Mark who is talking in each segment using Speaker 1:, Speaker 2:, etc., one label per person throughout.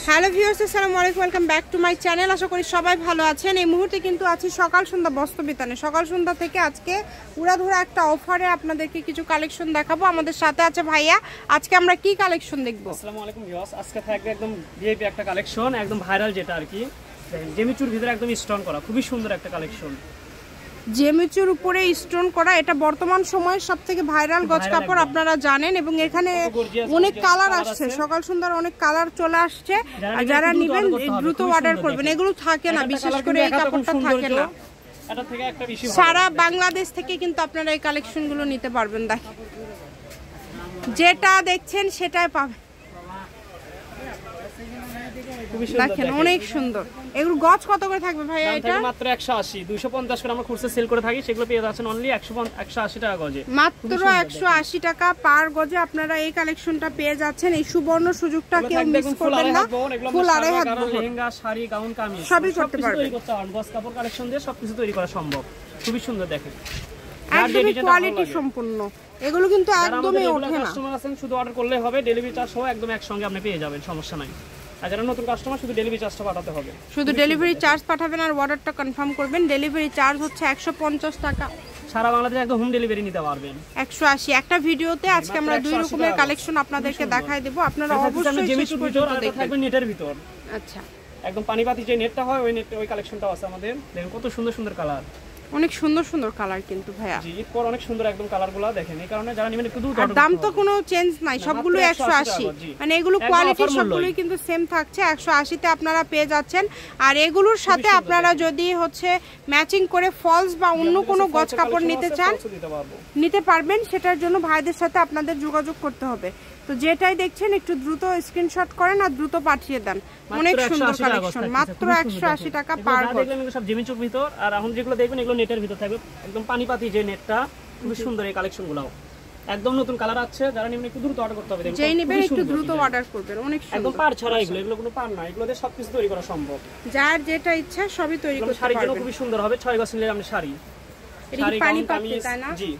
Speaker 1: Hello viewers, আসসালামু আলাইকুম, welcome back to my channel. আশা করি সবাই ভালো আছেন। এই মুহূর্তে কিন্তু আছি সকাল সন্ধ্যা বস্ত্র বিতানে। সকাল সন্ধ্যা থেকে আজকে উড়াধুরা একটা অফারে আপনাদেরকে কিছু কালেকশন দেখাবো। আমাদের সাথে আছে ভাইয়া। আজকে আমরা কি কালেকশন দেখবো?
Speaker 2: আসসালামু আলাইকুম ভিউয়ার্স, আজকে থাকবে একদম ভিআইপি একটা কালেকশন, একদম ভাইরাল, যেটা আর কি জেমিচুর ভিতরে একদম স্টোন করা, খুবই সুন্দর একটা কালেকশন।
Speaker 1: জেমিচুর উপরে স্টোন করা, এটা বর্তমান সময়ের সবথেকে ভাইরাল গজ কাপড়, আপনারা জানেন। এবং এখানে অনেক কালার আসছে, সকাল সন্ধ্যার অনেক কালার চলে আসছে। আর যারা নেবেন দ্রুত অর্ডার করবেন। এগুলো থাকে না, বিশেষ করে এই কাপড়টা থাকে না। সারা বাংলাদেশ থেকে কিন্তু আপনারা এই কালেকশনগুলো নিতে পারবেন। দেখেন, যেটা দেখছেন সেটাই পাবেন। দেখেন অনেক সুন্দর। এগুলো গজ কত করে থাকবে ভাইয়া? এটা
Speaker 2: মাত্র 180, 250 করে আমরা খুচরা সেল করে থাকি। সেগুলো পেয়ে যাচ্ছেন অনলি 180 টাকা গজে।
Speaker 1: মাত্র 180 টাকা পার গজে আপনারা এই কালেকশনটা পেয়ে যাচ্ছেন। এই সুবর্ণ সুযোগটা কেউ মিস করবেন না। ফুল আড়াই হাত
Speaker 2: লেহেঙ্গা, শাড়ি, গাউন, কামিজ
Speaker 1: সবই করতে পারবেন।
Speaker 2: গজ কাপড় কালেকশন দিয়ে সবকিছু তৈরি করা সম্ভব। খুবই সুন্দর, দেখেন
Speaker 1: একদমই কোয়ালিটি সম্পূর্ণ। এগুলো কিন্তু একদমই ওঠে না।
Speaker 2: কাস্টমার আছেন, শুধু অর্ডার করলে হবে, ডেলিভারি চার্জ সহ একদম একসঙ্গে আপনি পেয়ে যাবেন, সমস্যা নাই। আর যারা নতুন কাস্টমার, শুধু ডেলিভারি চার্জটা পাঠাতে হবে।
Speaker 1: শুধু ডেলিভারি চার্জ পাঠাবেন আর অর্ডারটা কনফার্ম করবেন। ডেলিভারি চার্জ হচ্ছে 150 টাকা।
Speaker 2: সারা বাংলাদেশে একদম হোম ডেলিভারি নিতে পারবেন।
Speaker 1: 180 একটা ভিডিওতে আজকে আমরা দুই রকমের কালেকশন আপনাদেরকে দেখাই দেব। আপনারা অবশ্যই শেষ পর্যন্ত দেখবেন।
Speaker 2: নেটের ভিতর
Speaker 1: আচ্ছা,
Speaker 2: একদম পানিপাতি যে নেটটা হয়, ওই নেট, ওই কালেকশনটাও আছে আমাদের। দেখেন কত সুন্দর সুন্দর কালার,
Speaker 1: অনেক সুন্দর সুন্দর কালার কিন্তু ভাইয়া।
Speaker 2: জি, এরপর অনেক সুন্দর একদম কালারগুলো দেখেন। এই কারণে যারা নেবেন একটু দূর
Speaker 1: আর দাম তো কোনো চেঞ্জ নাই, সবগুলো 180। মানে এগুলো কোয়ালিটি সবগুলোই কিন্তু সেম থাকছে। 180 তে আপনারা পেয়ে যাচ্ছেন। আর এগুলোর সাথে আপনারা যদি হচ্ছে ম্যাচিং করে ফলস বা অন্য কোনো গজ কাপড় নিতে চান, নিতে পারবেন। সেটার জন্য ভাইদের সাথে আপনাদের যোগাযোগ করতে হবে। তো যেটাই দেখছেন একটু দ্রুত স্ক্রিনশট করেন আর দ্রুত পাঠিয়ে দেন। অনেক সুন্দর কালেকশন, মাত্র 180 টাকা পার গজ।
Speaker 2: দেখলেন সব জেমিচুর ভিতর। আর এখন যেগুলো দেখবেন এগুলো নেটের ভিতর থাকবে, একদম পানিপাতি যে নেটটা, খুব সুন্দর এই কালেকশনগুলো। একদম নতুন কালার আছে, যারা নেবেন একটু দ্রুত অর্ডার করতে হবে।
Speaker 1: যেই নেবেন একটু দ্রুত অর্ডার করবেন। অনেক সুন্দর,
Speaker 2: একদম পার ছাড়া এগুলো, এগুলো কোনো পার না, এগুলো দিয়ে সবকিছু তৈরি করা সম্ভব।
Speaker 1: যার যেটা ইচ্ছা সবই তৈরি করতে পারবেন।
Speaker 2: শাড়ির জন্য খুব সুন্দর হবে, 6 গজ নিলে আপনি শাড়ি।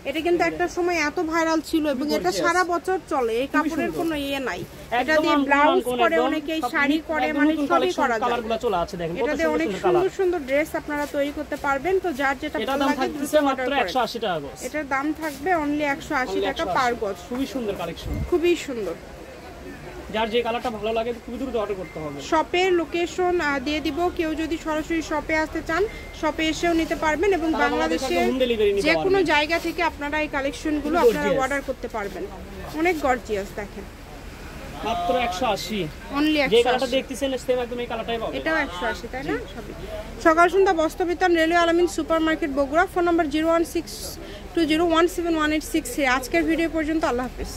Speaker 1: এটা কিন্তু একটা সময় এত ভাইরাল ছিল এবং এটা সারা বছর চলে। এই কাপড়ের কোনো ইয়ে নাই। এটা দিয়ে ব্লাউজ করে, অনেকেই শাড়ি করে, মানে সবই করা যায়।
Speaker 2: কালারগুলো চলে আছে, দেখেন
Speaker 1: এটা দিয়ে অনেক সুন্দর সুন্দর ড্রেস আপনারা তৈরি করতে পারবেন। তো যার যেটা ভালো লাগে দ্রুত অর্ডার করেন।
Speaker 2: 180 টাকা গজ।
Speaker 1: এটার দাম থাকবে অনলি 180 টাকা পার গজ।
Speaker 2: খুবই সুন্দর কালেকশন,
Speaker 1: খুবই সুন্দর।
Speaker 2: যার যে কালারটা ভালো লাগে খুব দ্রুত অর্ডার করতে হবে।
Speaker 1: শপের লোকেশন দিয়ে দিব। কেউ যদি সরাসরি শপে আসতে চান, শপে এসেও নিতে পারবেন। এবং বাংলাদেশে যে কোনো জায়গা থেকে আপনারা এই কালেকশনগুলো আপনারা অর্ডার করতে পারবেন। অনেক গর্জিয়াস, দেখেন
Speaker 2: মাত্র 180
Speaker 1: অনলি।
Speaker 2: যে কালারটা দেখতেছেন সেম একদম এই কালারটাই পাবেন।
Speaker 1: এটাও 180, তাই না? সবই Sokal Sondhya Bostro Bitan, railway Alamin supermarket, Bogura. Phone number 01620171863। আজকের ভিডিও পর্যন্ত, আল্লাহ হাফেজ।